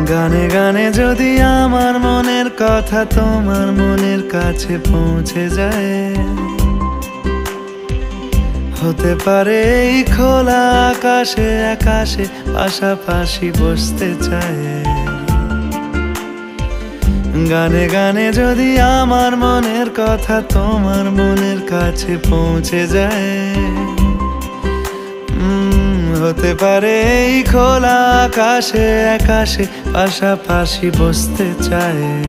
গানে গানে যদি আমার মনের কথা তোমার মনের কাছে পৌঁছে যায়, হতে পারে এই খোলা আকাশে আকাশে পাশাপাশি বসতে চায়। গানে গানে যদি আমার মনের কথা তোমার মনের কাছে পৌঁছে যায়, হতে পারে এই খোলা আকাশে আকাশে পাশাপাশি বসতে চায়।